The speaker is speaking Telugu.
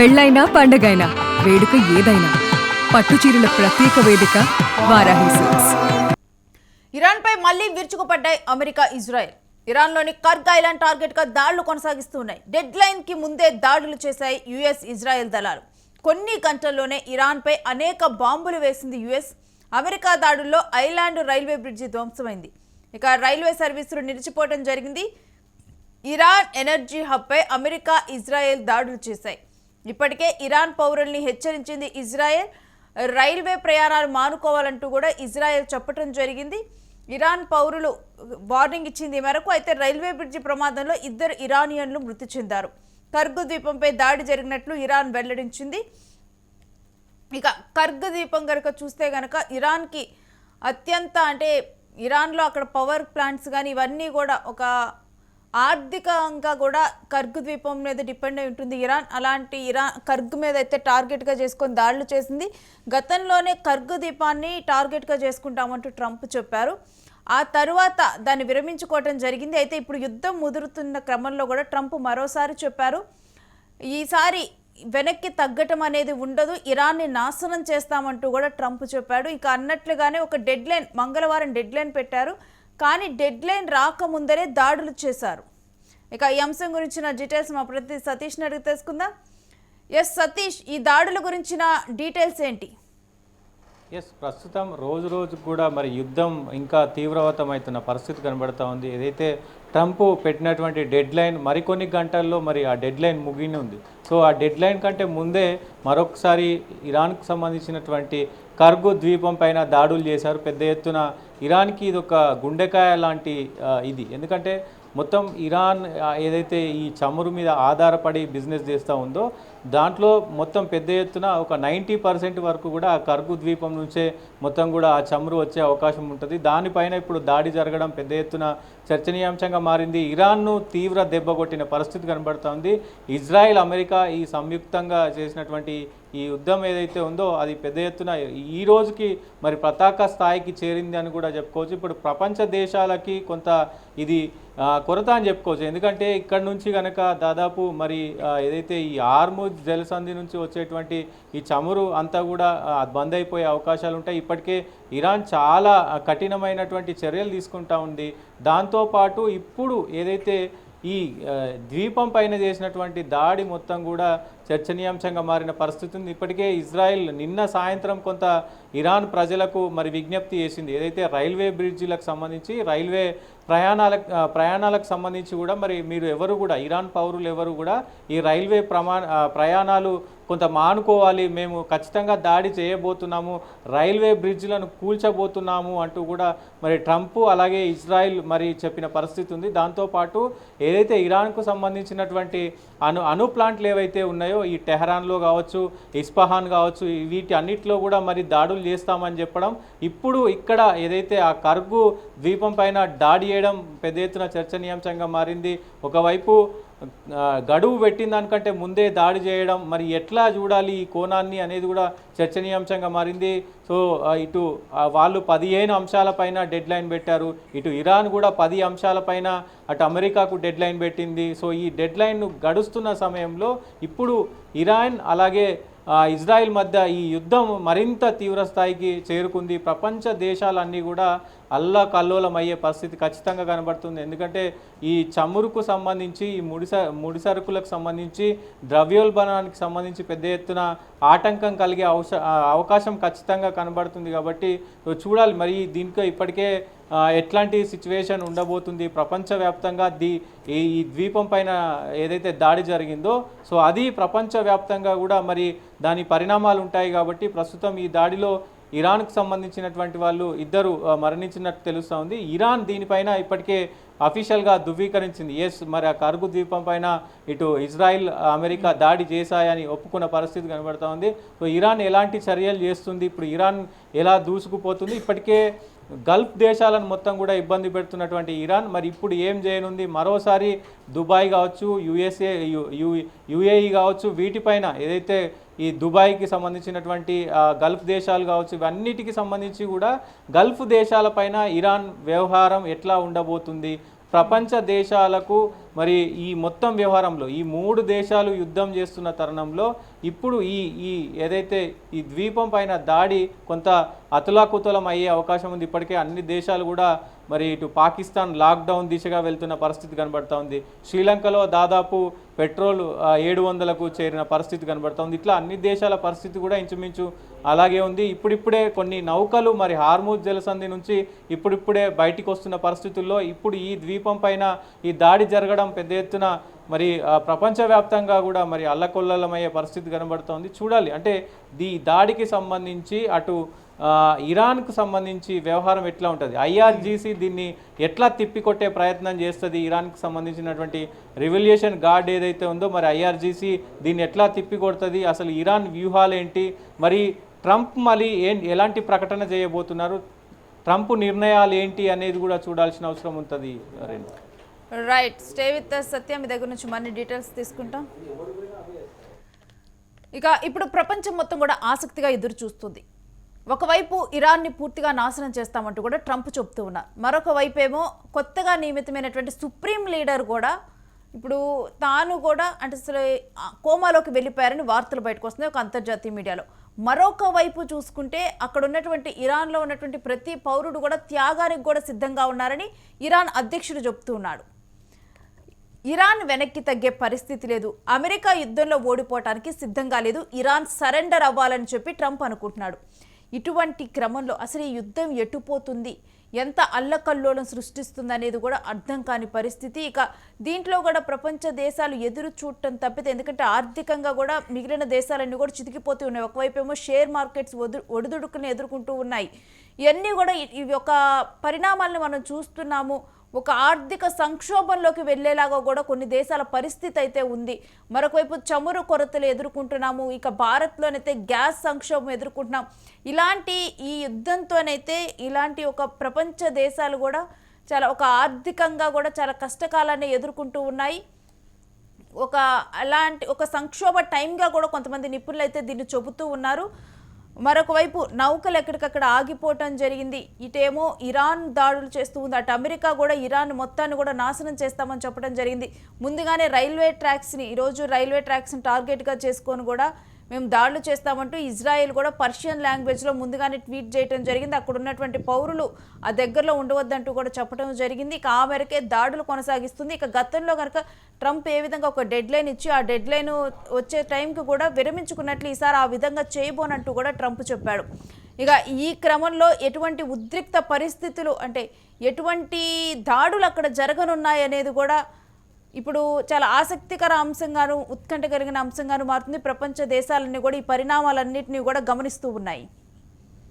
పెళ్ళైనా పండగైనా వేడుక ఏదైనా పట్టుచీరల ప్రత్యేక వేదిక వారాహి సిల్క్స్. ఇరాన్పై మళ్లీ విరుచుకుపడ్డాయి అమెరికా, ఇజ్రాయెల్. ఇరాన్లోని కర్గ్ ఐలాండ్ టార్గెట్గా దాడులు కొనసాగిస్తున్నాయి. డెడ్ లైన్కి ముందే దాడులు చేశాయి యుఎస్, ఇజ్రాయెల్ దళాలు. కొన్ని గంటల్లోనే ఇరాన్పై అనేక బాంబులు వేసింది యుఎస్. అమెరికా దాడుల్లో ఐలాండ్ రైల్వే బ్రిడ్జి ధ్వంసమైంది. ఇక రైల్వే సర్వీసులు నిలిచిపోవడం జరిగింది. ఇరాన్ ఎనర్జీ హబ్పై అమెరికా, ఇజ్రాయెల్ దాడులు చేశాయి. ఇప్పటికే ఇరాన్ పౌరుల్ని హెచ్చరించింది ఇజ్రాయెల్. రైల్వే ప్రయాణాలు మానుకోవాలంటూ కూడా ఇజ్రాయెల్ చెప్పడం జరిగింది. ఇరాన్ పౌరులు వార్నింగ్ ఇచ్చింది మేరకు. అయితే రైల్వే బ్రిడ్జి ప్రమాదంలో 2 ఇరానియన్లు మృతి చెందారు. కర్గ్ ద్వీపంపై దాడి జరిగినట్లు ఇరాన్ వెల్లడించింది. ఇక కర్గ్ ద్వీపం కనుక చూస్తే కనుక ఇరాన్కి అత్యంత ఇరాన్లో అక్కడ పవర్ ప్లాంట్స్ కానీ ఇవన్నీ కూడా ఒక ఆర్థికంగా కూడా కర్గ్ ద్వీపం మీద డిపెండ్ అయి ఉంటుంది ఇరాన్. అలాంటి కర్గ్ మీద అయితే టార్గెట్గా చేసుకొని దాడులు చేసింది. గతంలోనే కర్గ్ ద్వీపాన్ని టార్గెట్గా చేసుకుంటామంటూ ట్రంప్ చెప్పారు. ఆ తరువాత దాన్ని విరమించుకోవటం జరిగింది. అయితే ఇప్పుడు యుద్ధం ముదురుతున్న క్రమంలో కూడా ట్రంప్ మరోసారి చెప్పారు, ఈసారి వెనక్కి తగ్గటం అనేది ఉండదు, ఇరాన్ని నాశనం చేస్తామంటూ కూడా ట్రంప్ చెప్పాడు. ఇక అన్నట్లుగానే ఒక డెడ్ లైన్, మంగళవారం డెడ్ లైన్ పెట్టారు. కానీ డెడ్ లైన్ రాకముందరే దాడులు చేశారు. ఇక ఈ అంశం గురించిన డీటెయిల్స్ మా ప్రతినిధి సతీష్ని అడిగి తెలుసుకుందాం. ఎస్ సతీష్, ఈ దాడుల గురించిన డీటెయిల్స్ ఏంటి? ప్రస్తుతం రోజు రోజుకు కూడా మరి యుద్ధం ఇంకా తీవ్రవతమవుతున్న పరిస్థితి కనబడుతూ ఉంది. ఏదైతే ట్రంప్ పెట్టినటువంటి డెడ్ లైన్ మరికొన్ని గంటల్లో మరి ఆ డెడ్ లైన్ ముగిని ఉంది. సో ఆ డెడ్ లైన్ కంటే ముందే మరొకసారి ఇరాన్కు సంబంధించినటువంటి కర్గ్ ద్వీపం పైన దాడులు చేశారు. పెద్ద ఎత్తున ఇరాన్కి ఇది ఒక గుండెకాయ లాంటి ఇది. ఎందుకంటే మొత్తం ఇరాన్ ఏదైతే ఈ చమురు మీద ఆధారపడి బిజినెస్ చేస్తూ ఉందో దాంట్లో మొత్తం పెద్ద ఎత్తున ఒక 90% వరకు కూడా ఆ కర్గ్ ద్వీపం నుంచే మొత్తం కూడా ఆ చమురు వచ్చే అవకాశం ఉంటుంది. దానిపైన ఇప్పుడు దాడి జరగడం పెద్ద ఎత్తున చర్చనీయాంశంగా మారింది. ఇరాన్ను తీవ్ర దెబ్బ కొట్టిన పరిస్థితి కనబడుతూ ఉంది. ఇజ్రాయెల్, అమెరికా ఈ సంయుక్తంగా చేసినటువంటి ఈ యుద్ధం ఏదైతే ఉందో అది పెద్ద ఎత్తున ఈ రోజుకి మరి పతాక స్థాయికి చేరింది అని కూడా చెప్పుకోవచ్చు. ఇప్పుడు ప్రపంచ దేశాలకి కొంత ఇది కొరత అని చెప్పుకోవచ్చు. ఎందుకంటే ఇక్కడ నుంచి కనుక దాదాపు మరి ఏదైతే ఈ హార్ముజ్ జలసంధి నుంచి వచ్చేటువంటి ఈ చమురు అంతా కూడా బంద్ అయిపోయే అవకాశాలు ఉంటాయి. ఇప్పటికే ఇరాన్ చాలా కఠినమైనటువంటి చర్యలు తీసుకుంటా ఉంది. దాంతోపాటు ఇప్పుడు ఏదైతే ఈ ద్వీపం పైన చేసినటువంటి దాడి మొత్తం కూడా చర్చనీయాంశంగా మారిన పరిస్థితి ఉంది. ఇప్పటికే ఇజ్రాయెల్ నిన్న సాయంత్రం కొంత ఇరాన్ ప్రజలకు మరి విజ్ఞప్తి చేసింది. ఏదైతే రైల్వే బ్రిడ్జిలకు సంబంధించి రైల్వే ప్రయాణాలకు సంబంధించి కూడా మరి మీరు ఎవరు కూడా ఇరాన్ పౌరులు ఎవరు కూడా ఈ రైల్వే ప్రయాణాలు కొంత మానుకోవాలి, మేము ఖచ్చితంగా దాడి చేయబోతున్నాము, రైల్వే బ్రిడ్జ్లను కూల్చబోతున్నాము అంటూ కూడా మరి ట్రంప్ అలాగే ఇజ్రాయెల్ మరి చెప్పిన పరిస్థితి ఉంది. దాంతోపాటు ఏదైతే ఇరాన్కు సంబంధించినటువంటి అణు ప్లాంట్లు ఏవైతే ఉన్నాయో ఈ టెహరాన్లో కావచ్చు, ఇస్ఫహాన్ కావచ్చు, వీటి అన్నిటిలో కూడా మరి దాడులు చేస్తామని చెప్పడం, ఇప్పుడు ఇక్కడ ఏదైతే ఆ కర్గ్ ద్వీపం పైన దాడి చేయడం పెద్ద ఎత్తున చర్చనీయాంశంగా మారింది. ఒకవైపు గడువు పెట్టిన దానికంటే ముందే దాడి చేయడం, మరి ఎట్లా చూడాలి ఈ కోణాన్ని అనేది కూడా చర్చనీయాంశంగా మారింది. సో ఇటు వాళ్ళు 15 అంశాలపైన డెడ్ లైన్ పెట్టారు, ఇటు ఇరాన్ కూడా 10 అంశాలపైన అటు అమెరికాకు డెడ్ లైన్ పెట్టింది. సో ఈ డెడ్ లైన్ గడుస్తున్న సమయంలో ఇప్పుడు ఇరాన్ అలాగే ఇజ్రాయెల్ మధ్య ఈ యుద్ధం మరింత తీవ్ర స్థాయికి చేరుకుంది. ప్రపంచ దేశాలన్నీ కూడా అల్లకల్లోలమయ్యే పరిస్థితి ఖచ్చితంగా కనబడుతుంది. ఎందుకంటే ఈ చమురుకు సంబంధించి ఈ ముడి సరుకులకు సంబంధించి ద్రవ్యోల్బణానికి సంబంధించి పెద్ద ఎత్తున ఆటంకం కలిగే అవకాశం ఖచ్చితంగా కనబడుతుంది. కాబట్టి చూడాలి మరి దీనికి ఇప్పటికే ఎట్లాంటి సిచ్యువేషన్ ఉండబోతుంది ప్రపంచవ్యాప్తంగా. ఈ ద్వీపం పైన ఏదైతే దాడి జరిగిందో సో అది ప్రపంచవ్యాప్తంగా కూడా మరి దాని పరిణామాలు ఉంటాయి. కాబట్టి ప్రస్తుతం ఈ దాడిలో ఇరాన్కు సంబంధించినటువంటి వాళ్ళు 2 మరణించినట్టు తెలుస్తూ ఉంది. ఇరాన్ దీనిపైన ఇప్పటికే అఫీషియల్గా ధృవీకరించింది. మరి ఆ కర్గ్ ద్వీపం పైన ఇటు ఇజ్రాయెల్, అమెరికా దాడి చేశాయని ఒప్పుకున్న పరిస్థితి కనబడుతూ ఉంది. సో ఇరాన్ ఎలాంటి చర్యలు చేస్తుంది, ఇప్పుడు ఇరాన్ ఎలా దూసుకుపోతుంది, ఇప్పటికే గల్ఫ్ దేశాలను మొత్తం కూడా ఇబ్బంది పెడుతున్నటువంటి ఇరాన్ మరి ఇప్పుడు ఏం చేయనుంది, మరోసారి దుబాయ్ కావచ్చు, యుఏఈ కావచ్చు, వీటిపైన ఏదైతే ఈ దుబాయ్కి సంబంధించినటువంటి గల్ఫ్ దేశాలు కావచ్చు, ఇవన్నిటికి సంబంధించి కూడా గల్ఫ్ దేశాలపైన ఇరాన్ వ్యవహారం ఎట్లా ఉండబోతుంది, ప్రపంచ దేశాలకు మరి ఈ మొత్తం వ్యవహారంలో ఈ 3 దేశాలు యుద్ధం చేస్తున్న తరుణంలో ఇప్పుడు ఈ ఏదైతే ఈ ద్వీపం పైన దాడి కొంత అతులాకుతలం అయ్యే అవకాశం ఉంది. ఇప్పటికే అన్ని దేశాలు కూడా మరి ఇటు పాకిస్తాన్ లాక్డౌన్ దిశగా వెళ్తున్న పరిస్థితి కనబడతా ఉంది. శ్రీలంకలో దాదాపు పెట్రోల్ 700కు చేరిన పరిస్థితి కనబడతా ఉంది. ఇట్లా అన్ని దేశాల పరిస్థితి కూడా ఇంచుమించు అలాగే ఉంది. ఇప్పుడిప్పుడే కొన్ని నౌకలు మరి హార్మూజ్ జలసంధి నుంచి ఇప్పుడిప్పుడే బయటికి వస్తున్న పరిస్థితుల్లో ఇప్పుడు ఈ ద్వీపం పైన ఈ దాడి జరగడం పెద్ద ఎత్తున మరి ప్రపంచవ్యాప్తంగా కూడా మరి అల్లకొల్లలమయ్యే పరిస్థితి కనబడుతోంది. చూడాలి అంటే ఈ దాడికి సంబంధించి అటు ఇరాన్కు సంబంధించి వ్యవహారం ఎట్లా ఉంటుంది, ఐఆర్జీసీ దీన్ని ఎట్లా తిప్పికొట్టే ప్రయత్నం చేస్తుంది, ఇరాన్కు సంబంధించినటువంటి రివల్యూషన్ గార్డ్ ఏదైతే ఉందో మరి ఐఆర్జీసీ దీన్ని ఎట్లా తిప్పికొడుతుంది, అసలు ఇరాన్ వ్యూహాలు ఏంటి, మరి ట్రంప్ మళ్ళీ ఎలాంటి ప్రకటన చేయబోతున్నారు, ట్రంప్ నిర్ణయాలు ఏంటి అనేది కూడా చూడాల్సిన అవసరం ఉంటుంది. రైట్, స్టే విత్ సత్య, మీ దగ్గర నుంచి మరిన్ని డీటెయిల్స్ తీసుకుంటాం. ఇక ఇప్పుడు ప్రపంచం మొత్తం కూడా ఆసక్తిగా ఎదురు చూస్తుంది. ఒకవైపు ఇరాన్ని పూర్తిగా నాశనం చేస్తామంటూ కూడా ట్రంప్ చెప్తూ ఉన్నారు. మరొక వైపు ఏమో కొత్తగా నియమితమైనటువంటి సుప్రీం లీడర్ కూడా ఇప్పుడు తాను కూడా అంటే అసలు కోమాలోకి వెళ్ళిపోయారని వార్తలు బయటకు వస్తున్నాయి ఒక అంతర్జాతీయ మీడియాలో. మరొక వైపు చూసుకుంటే అక్కడ ఉన్నటువంటి ఇరాన్లో ఉన్నటువంటి ప్రతి పౌరుడు కూడా త్యాగానికి కూడా సిద్ధంగా ఉన్నారని ఇరాన్ అధ్యక్షుడు చెప్తూ ఉన్నాడు. ఇరాన్ వెనక్కి తగ్గే పరిస్థితి లేదు, అమెరికా యుద్ధంలో ఓడిపోవటానికి సిద్ధంగా లేదు, ఇరాన్ సరెండర్ అవ్వాలని చెప్పి ట్రంప్ అనుకుంటున్నాడు. ఇటువంటి క్రమంలో అసలు ఈ యుద్ధం ఎటుపోతుంది, ఎంత అల్లకల్లోలం సృష్టిస్తుంది అనేది కూడా అర్థం కాని పరిస్థితి. ఇక దీంట్లో కూడా ప్రపంచ దేశాలు ఎదురు చూడటం తప్పితే, ఎందుకంటే ఆర్థికంగా కూడా మిగిలిన దేశాలన్నీ కూడా చితికిపోతూ ఉన్నాయి. ఒకవైపు ఏమో షేర్ మార్కెట్స్ ఒడిదుడుకుని ఎదుర్కొంటూ ఉన్నాయి. ఇవన్నీ కూడా ఇవి ఒక పరిణామాలను మనం చూస్తున్నాము. ఒక ఆర్థిక సంక్షోభంలోకి వెళ్ళేలాగా కూడా కొన్ని దేశాల పరిస్థితి అయితే ఉంది. మరొకవైపు చమురు కొరతలు ఎదుర్కొంటున్నాము, ఇక భారత్లోనైతే గ్యాస్ సంక్షోభం ఎదుర్కొంటున్నాం. ఇలాంటి ఈ యుద్ధంతోనైతే ఇలాంటి ఒక ప్రపంచ దేశాలు కూడా చాలా ఒక ఆర్థికంగా కూడా చాలా కష్టకాలాన్ని ఎదుర్కొంటూ ఉన్నాయి. అలాంటి ఒక సంక్షోభ టైంగా కూడా కొంతమంది నిపుణులు అయితే దీన్ని చెబుతూ ఉన్నారు. మరొక వైపు నౌకలు ఎక్కడికక్కడ ఆగిపోవటం జరిగింది. ఇటేమో ఇరాన్ దాడులు చేస్తూ ఉంది, అటు అమెరికా కూడా ఇరాన్ మొత్తాన్ని కూడా నాశనం చేస్తామని చెప్పడం జరిగింది. ముందుగానే ఈరోజు రైల్వే ట్రాక్స్ని టార్గెట్గా చేసుకొని కూడా మేము దాడులు చేస్తామంటూ ఇజ్రాయెల్ కూడా పర్షియన్ లాంగ్వేజ్లో ముందుగానే ట్వీట్ చేయడం జరిగింది. అక్కడ ఉన్నటువంటి పౌరులు ఆ దగ్గరలో ఉండవద్దంటూ కూడా చెప్పడం జరిగింది. ఇక ఆ మేరకే దాడులు కొనసాగిస్తుంది. ఇక గతంలో కనుక ట్రంప్ ఏ విధంగా ఒక డెడ్ లైన్ ఇచ్చి ఆ డెడ్ లైన్ వచ్చే టైంకి కూడా విరమించుకున్నట్లు ఈసారి ఆ విధంగా చేయబోనంటూ కూడా ట్రంప్ చెప్పాడు. ఇక ఈ క్రమంలో ఎటువంటి ఉద్రిక్త పరిస్థితులు అంటే ఎటువంటి దాడులు అక్కడ జరగనున్నాయి అనేది కూడా ఇప్పుడు చాలా ఆసక్తికర అంశంగాను ఉత్కంఠ కలిగిన అంశంగాను మారుతుంది. ప్రపంచ దేశాలన్నీ కూడా ఈ పరిణామాలన్నింటినీ కూడా గమనిస్తూ ఉన్నాయి.